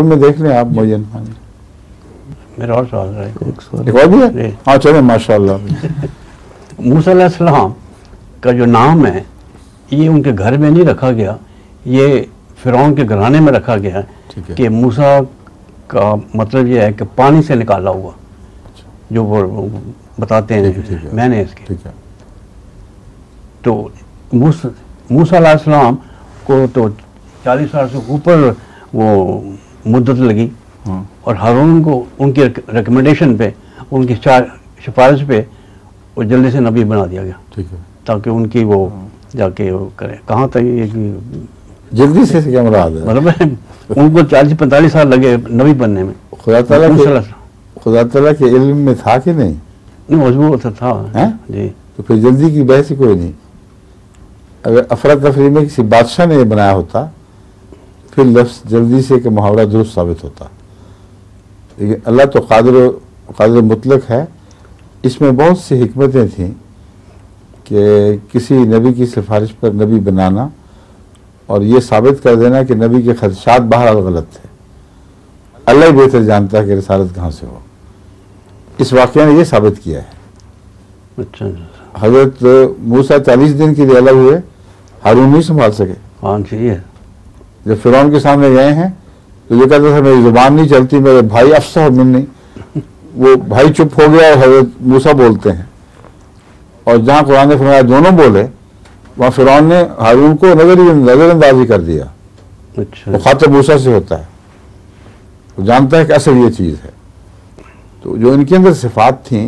में देख लें आप मोयन खान। मेरा और सवाल है, एक और भी है? हाँ चले, माशाल्लाह। मूसा अलैहिस्सलाम का जो नाम है ये उनके घर में नहीं रखा गया, ये फिरौन के घराने में रखा गया है कि मूसा का मतलब ये है कि पानी से निकाला हुआ, जो वो बताते हैं मैंने इसके। तो मूसा अलैहिस्सलाम को तो 40 साल से ऊपर वो मुद्दत लगी, और हारून को उनके रिकमेंडेशन पे, उनकी सिफारिश पे वो जल्दी से नबी बना दिया गया। ठीक है, ताकि उनकी वो जाके वो करे। कहाँ तक ये जल्दी से क्या मुराद है? मतलब उनको 40-45 साल लगे नबी बनने में। खुदा ताला के इल्म में था कि नहीं? मजबूत था जी। तो फिर जल्दी की बहस ही कोई नहीं। अगर अफरा तफरी में किसी बादशाह ने ये बनाया होता फिर लफ्ज़ जल्दी से कि मुहावरा दुरुस्त साबित होता। लेकिन अल्लाह तो कादिर मुतलक है, इसमें बहुत सी हिकमतें थीं कि किसी नबी की सिफारिश पर नबी बनाना और ये साबित कर देना कि नबी के खदशात बहरहाल गलत थे। अल्लाह ही बेहतर जानता है कि रिसालत कहाँ से हो। इस वाक़या ने यह साबित किया है। अच्छा, हज़रत मूसा 40 दिन के लिए अलग हुए, हारून नहीं संभाल सके। हाँ चाहिए। जब फिरौन के सामने गए हैं तो ये कहता था मेरी जुबान नहीं चलती, मेरे भाई अफसर मिल नहीं, वो भाई चुप हो गया और हज़रत मूसा बोलते हैं। और जहाँ कुरान ने फरमाया दोनों बोले, वहाँ फिरौन ने हारून को नजरअंदाजी कर दिया। अच्छा। वो खातिर मूसा से होता है, वो जानता है कि असल ये चीज़ है। तो जो इनके अंदर सिफात थी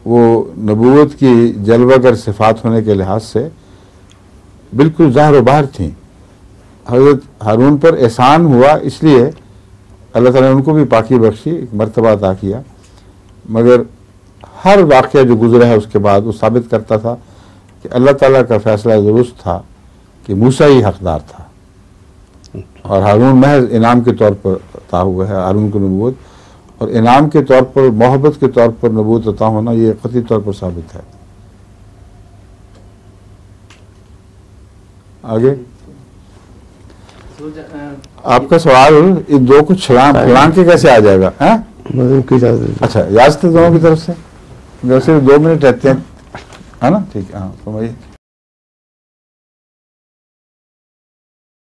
वो नबूवत की जलवागर सिफात होने के लिहाज से बिल्कुल ज़ाहिर व बाहर थी। हज़रत हारून पर एहसान हुआ, इसलिए अल्लाह ताला ने उनको भी पाकी बख्शी, एक मर्तबा अता किया। मगर हर वाक़या जो गुजरा है उसके बाद वो साबित करता था कि अल्लाह ताला का फैसला दुरुस्त था कि मूसा ही हकदार था और हारून महज इनाम के तौर पर अता हुआ है। हारून को नबूवत और इनाम के तौर पर, मोहब्बत के तौर पर नबूवत अता होना ये कतई तौर पर साबित है। आगे आपका सवाल, इन दो को छलांग के कैसे आ जाएगा? अच्छा, इजाजत है दोनों की तरफ से? वैसे 2 मिनट रहते हैं, है ना? ठीक है, हाँ समझिए।